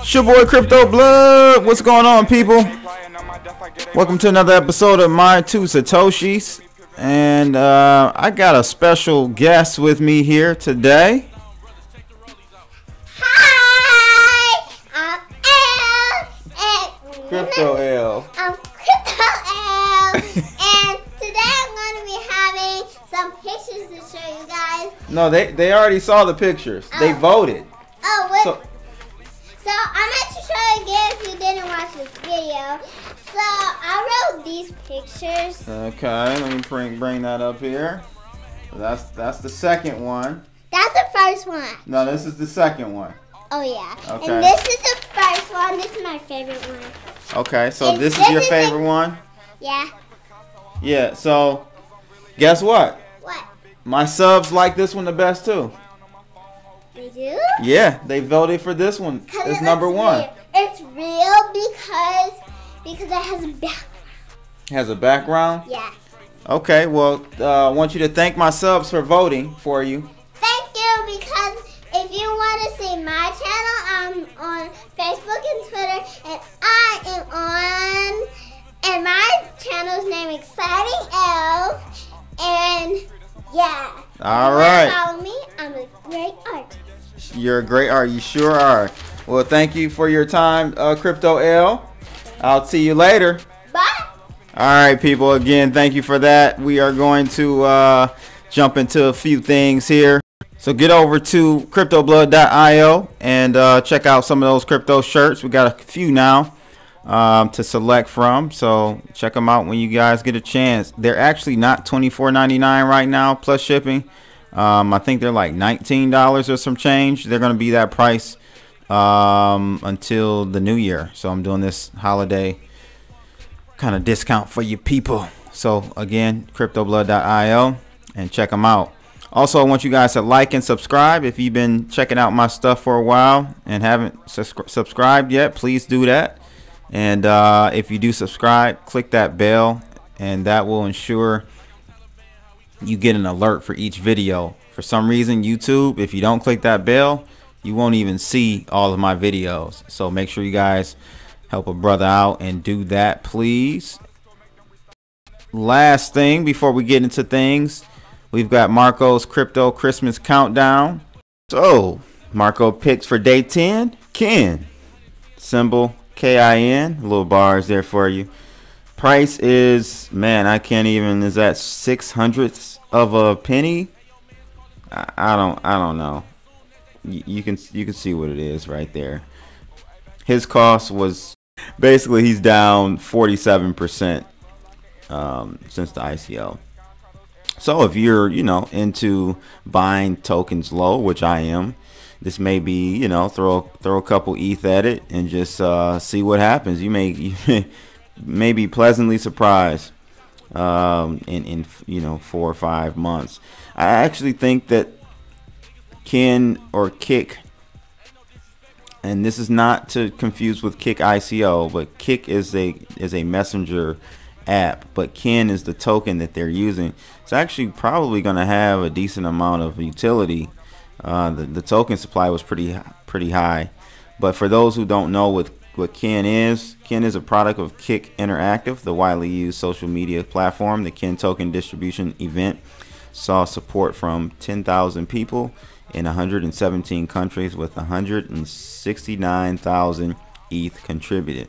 It's your boy Crypto Blood. What's going on, people? Welcome to another episode of My Two Satoshis. And I got a special guest with me here today. Hi, I'm L. Crypto L. I'm Crypto L. And today I'm going to be having some pictures to show you guys. No, they already saw the pictures. Oh. They voted. Oh, what? So I'm going to show you again if you didn't watch this video. So I wrote these pictures. Okay, let me bring that up here. That's the second one. That's the first one. No, this is the second one. Oh yeah. Okay. And this is the first one. This is my favorite one. Okay, so this is your favorite one? Yeah. Yeah, so guess what? What? My subs like this one the best too. They do? Yeah, they voted for this one. It's number one. Real. It's real because it has a background. Has a background? Yeah. Okay, well, I want you to thank my subs for voting for you. Thank you, because if you want to see my channel, I'm on Facebook and Twitter, and I am on, and my channel's name is Exciting L, and yeah. All right. Follow me. I'm a great artist. You're a great artist. You sure are. Well, thank you for your time, Crypto L. I'll see you later. Bye. All right, people. Again, thank you for that. We are going to jump into a few things here. So get over to cryptoblood.io and check out some of those crypto shirts. We got a few now to select from. So check them out when you guys get a chance. They're actually not $24.99 right now plus shipping. I think they're like $19 or some change. They're going to be that price until the new year. So I'm doing this holiday kind of discount for you people. So again, cryptoblood.io and check them out. Also, I want you guys to like and subscribe. If you've been checking out my stuff for a while and haven't subscribed yet, please do that. And if you do subscribe, click that bell, and that will ensure you get an alert for each video. For some reason, YouTube, if you don't click that bell, you won't even see all of my videos. So make sure you guys help a brother out and do that, please. Last thing before we get into things, we've got Marco's Crypto Christmas Countdown. So Marco picks for day 10, Kin. Symbol KIN. Little bars there for you. Price is, man, I can't even, is that 6/100ths of a penny? I don't know. You can see what it is right there. His cost was basically, he's down 47% since the ICO. So if you're, into buying tokens low, which I am, this may be, throw a couple ETH at it and just see what happens. You may be pleasantly surprised in 4 or 5 months. I actually think that Kin or Kick, and this is not to confuse with Kick ICO, but Kick is a messenger app, but Kin is the token that they're using. It's actually probably going to have a decent amount of utility. The token supply was pretty high, but for those who don't know what Kin is a product of Kick Interactive, the widely used social media platform. The Kin token distribution event saw support from 10,000 people in 117 countries with 169,000 ETH contributed.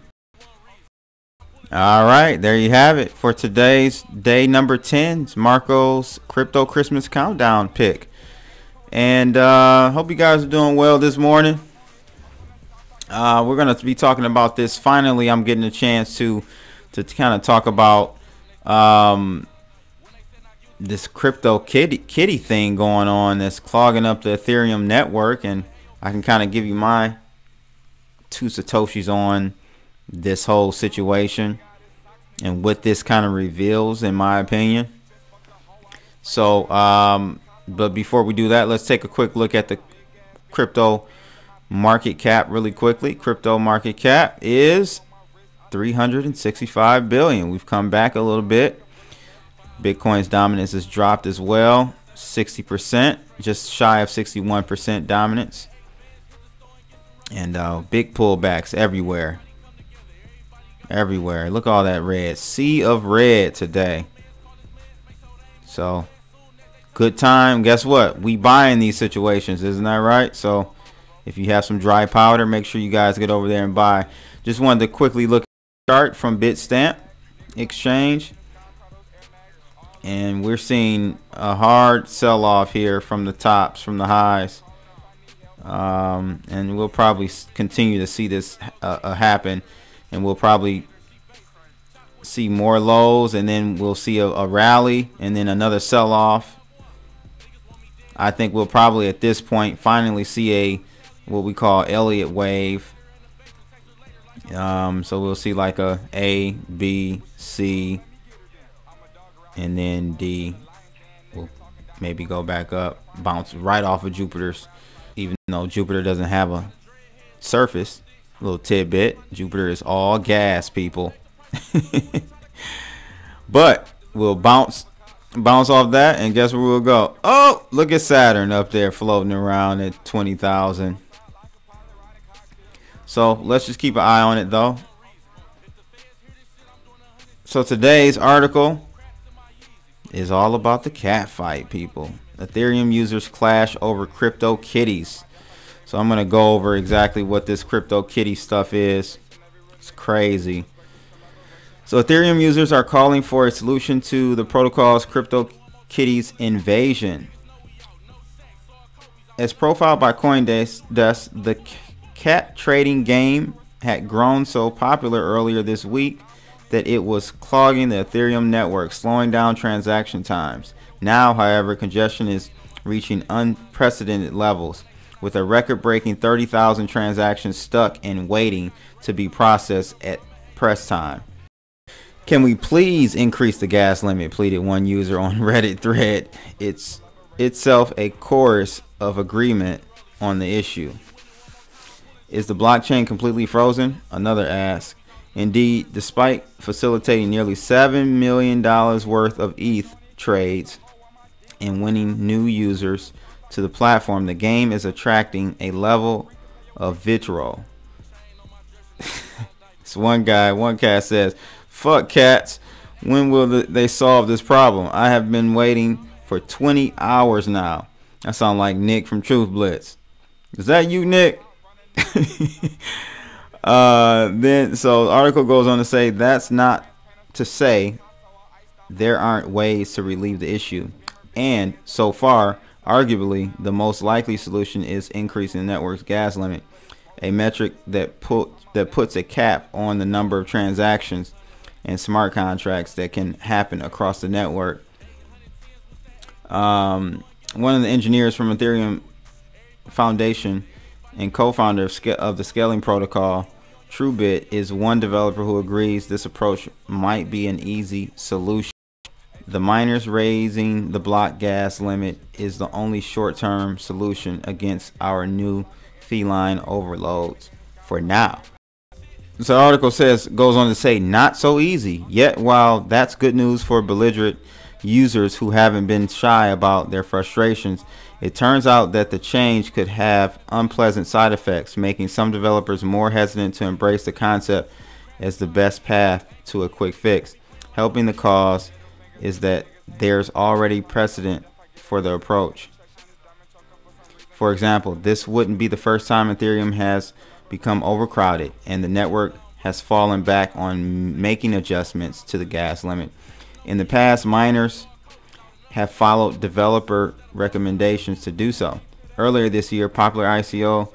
All right, there you have it for today's day number 10. It's Marco's Crypto Christmas Countdown pick. And hope you guys are doing well this morning. We're going to be talking about this. Finally, I'm getting a chance to kind of talk about this CryptoKitty thing going on that's clogging up the Ethereum network. And I can kind of give you my 2 Satoshis on this whole situation and what this kind of reveals, in my opinion. So but before we do that, let's take a quick look at the crypto market cap really quickly. Crypto market cap is 365 billion. We've come back a little bit. Bitcoin's dominance has dropped as well, 60%, just shy of 61% dominance. And big pullbacks everywhere. Everywhere. Look at all that red. Sea of red today. So good time. Guess what? We buying these situations, isn't that right? So if you have some dry powder, make sure you guys get over there and buy. Just wanted to quickly look at the chart from Bitstamp Exchange. And we're seeing a hard sell-off here from the tops, from the highs. And we'll probably continue to see this happen. And we'll probably see more lows, and then we'll see a rally, and then another sell-off. I think we'll probably at this point finally see what we call Elliott wave. So we'll see like A, B, C, and then D. We'll maybe go back up, bounce right off of Jupiter's, even though Jupiter doesn't have a surface. A little tidbit: Jupiter is all gas, people. But we'll bounce off that, and guess where we'll go? Oh, look at Saturn up there floating around at 20,000. So let's just keep an eye on it though. So today's article is all about the cat fight, people. Ethereum users clash over CryptoKitties. So I'm gonna go over exactly what this CryptoKitty stuff is. It's crazy. So Ethereum users are calling for a solution to the protocol's CryptoKitties invasion. As profiled by CoinDesk, the cat trading game had grown so popular earlier this week that it was clogging the Ethereum network, slowing down transaction times. Now, however, congestion is reaching unprecedented levels, with a record-breaking 30,000 transactions stuck and waiting to be processed at press time. Can we please increase the gas limit? Pleaded one user on Reddit thread. It's itself a chorus of agreement on the issue. Is the blockchain completely frozen? Another asked. Indeed, despite facilitating nearly $7 million worth of ETH trades and winning new users to the platform, the game is attracting a level of vitriol. So one cat says, "Fuck cats, when will they solve this problem? I have been waiting for 20 hours now." That sounds like Nick from Truth Blitz. Is that you, Nick? Then so the article goes on to say that's not to say there aren't ways to relieve the issue, and so far arguably the most likely solution is increasing the network's gas limit, a metric that puts a cap on the number of transactions and smart contracts that can happen across the network. One of the engineers from Ethereum Foundation and co-founder of the scaling protocol, TrueBit, is one developer who agrees this approach might be an easy solution. The miners raising the block gas limit is the only short-term solution against our new feline overloads for now. So the article goes on to say, not so easy. Yet while that's good news for belligerent users who haven't been shy about their frustrations, it turns out that the change could have unpleasant side effects, making some developers more hesitant to embrace the concept as the best path to a quick fix. Helping the cause is that there's already precedent for the approach. For example, this wouldn't be the first time Ethereum has become overcrowded and the network has fallen back on making adjustments to the gas limit. In the past, miners have followed developer recommendations to do so. Earlier this year, popular ICOs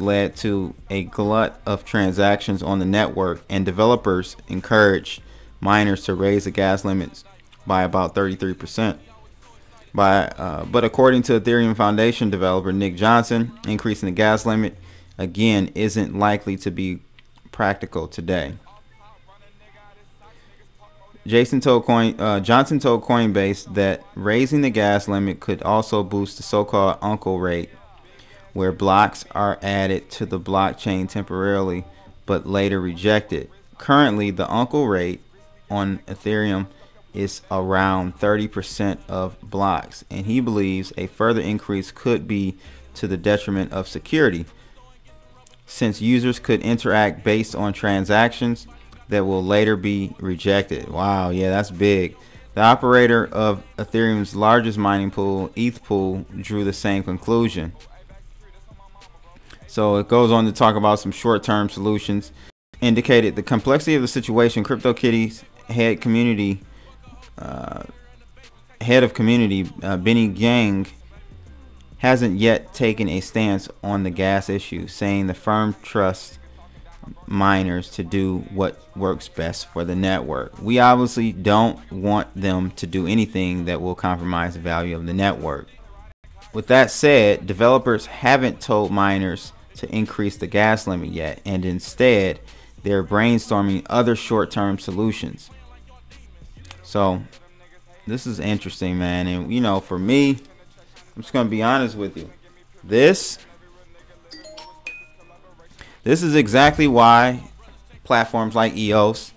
led to a glut of transactions on the network, and developers encouraged miners to raise the gas limits by about 33%. But according to Ethereum Foundation developer Nick Johnson, increasing the gas limit again isn't likely to be practical today. Johnson told Coinbase that raising the gas limit could also boost the so-called uncle rate, where blocks are added to the blockchain temporarily but later rejected. Currently, the uncle rate on Ethereum is around 30% of blocks, and he believes a further increase could be to the detriment of security. since users could interact based on transactions that will later be rejected. Wow, yeah, that's big. The operator of Ethereum's largest mining pool, ETH pool, drew the same conclusion. So it goes on to talk about some short-term solutions. Indicated the complexity of the situation. CryptoKitties head of community Benny Gang hasn't yet taken a stance on the gas issue, saying the firm trusts miners to do what works best for the network. We obviously don't want them to do anything that will compromise the value of the network. With that said, developers haven't told miners to increase the gas limit yet, and instead they're brainstorming other short-term solutions. So this is interesting, man. And you know, for me, I'm just gonna be honest with you. This is exactly why platforms like EOS,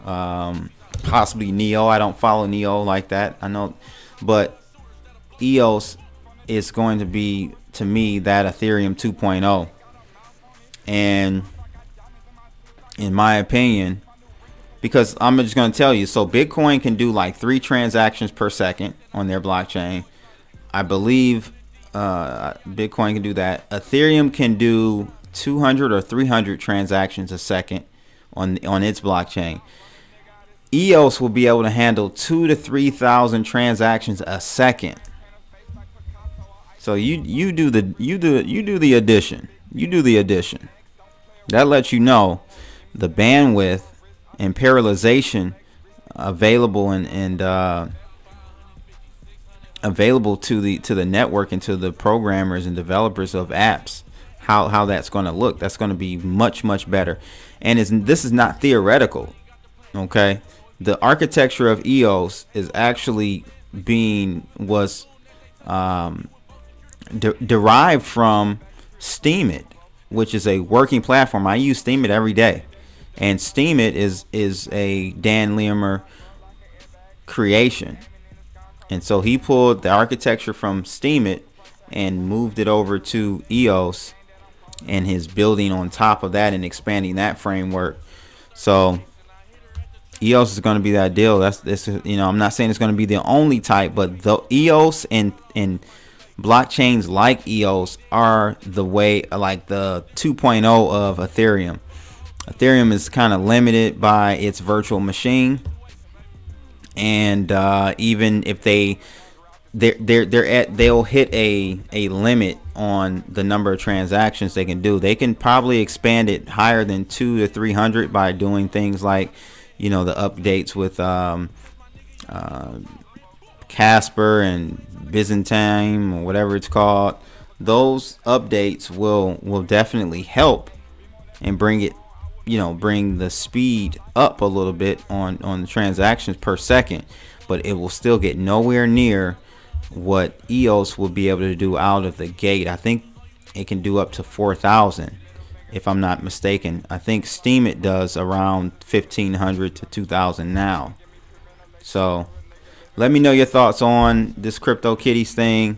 possibly Neo. I don't follow Neo like that, I know, but EOS is going to be, to me, that Ethereum 2.0. And in my opinion, because I'm just going to tell you, so Bitcoin can do like 3 transactions per second on their blockchain. I believe Bitcoin can do that. Ethereum can do 200 or 300 transactions a second on its blockchain. EOS will be able to handle 2,000 to 3,000 transactions a second. So you do the addition. You do the addition. That lets you know the bandwidth and parallelization available and available to the network and to the programmers and developers of apps. How that's going to look. That's going to be much better. And this is not theoretical. Okay, the architecture of EOS is actually derived from Steemit, which is a working platform. I use Steemit every day, and Steemit is a Dan Leamer creation, and so he pulled the architecture from Steemit and moved it over to EOS, and his building on top of that and expanding that framework. So EOS is going to be that deal. This, you know, I'm not saying it's going to be the only type, but the EOS and blockchains like EOS are the way, like the 2.0 of Ethereum. Ethereum is kind of limited by its virtual machine, and even if they'll hit a limit on the number of transactions they can do. They can probably expand it higher than 200 to 300 by doing things like, you know, the updates with Casper and Byzantine or whatever it's called. Those updates will definitely help and bring it, you know, bring the speed up a little bit on the transactions per second, but it will still get nowhere near what EOS will be able to do out of the gate. I think it can do up to 4,000 if I'm not mistaken. I think Steemit does around 1,500 to 2,000 now. So let me know your thoughts on this CryptoKitties thing.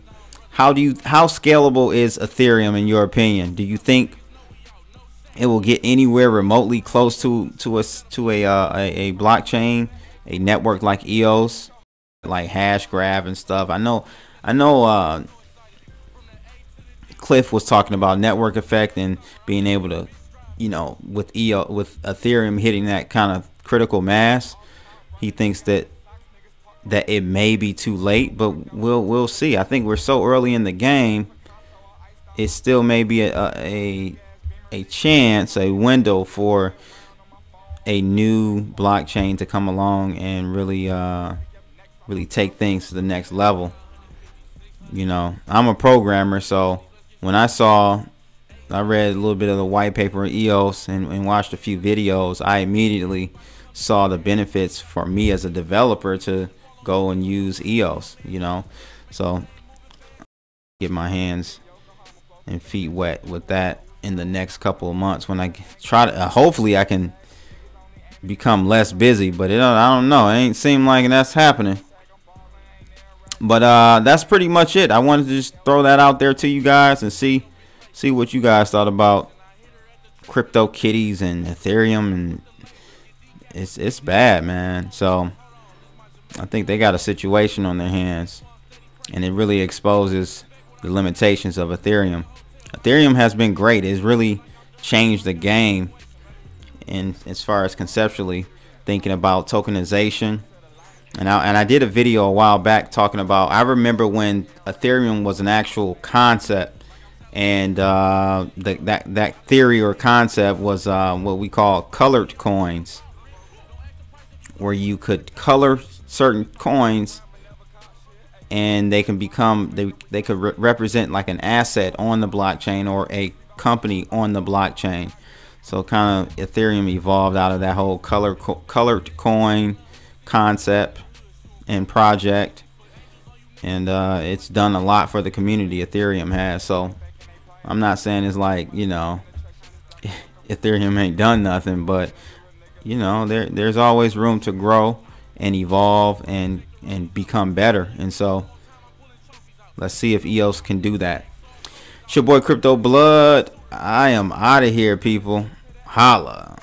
How scalable is Ethereum in your opinion? Do you think it will get anywhere remotely close to a blockchain, a network like EOS, like Hashgraph and stuff? I know Clif was talking about network effect and being able to, you know, with Ethereum hitting that kind of critical mass, he thinks that it may be too late, but we'll see. I think we're so early in the game. It still may be a chance, a window for a new blockchain to come along and really take things to the next level. You know, I'm a programmer, so when I read a little bit of the white paper of EOS and watched a few videos, I immediately saw the benefits for me as a developer to go and use EOS, you know. So get my hands and feet wet with that in the next couple of months when I try to hopefully I can become less busy, but I don't know, it ain't seem like that's happening. But that's pretty much it. I wanted to just throw that out there to you guys and see what you guys thought about CryptoKitties and Ethereum, and it's bad, man. So I think they got a situation on their hands, and it really exposes the limitations of Ethereum. Ethereum has been great. It's really changed the game in as far as conceptually thinking about tokenization. And I did a video a while back talking about, I remember when Ethereum was an actual concept, and that theory or concept was what we call colored coins, where you could color certain coins and they can become, they could represent like an asset on the blockchain or a company on the blockchain. So kind of Ethereum evolved out of that whole colored coin concept and project, and it's done a lot for the community. Ethereum has. So I'm not saying it's like, you know, Ethereum ain't done nothing, but you know, there's always room to grow and evolve and become better. And so let's see if EOS can do that. It's your boy Crypto Blood. I am out of here, people. Holla.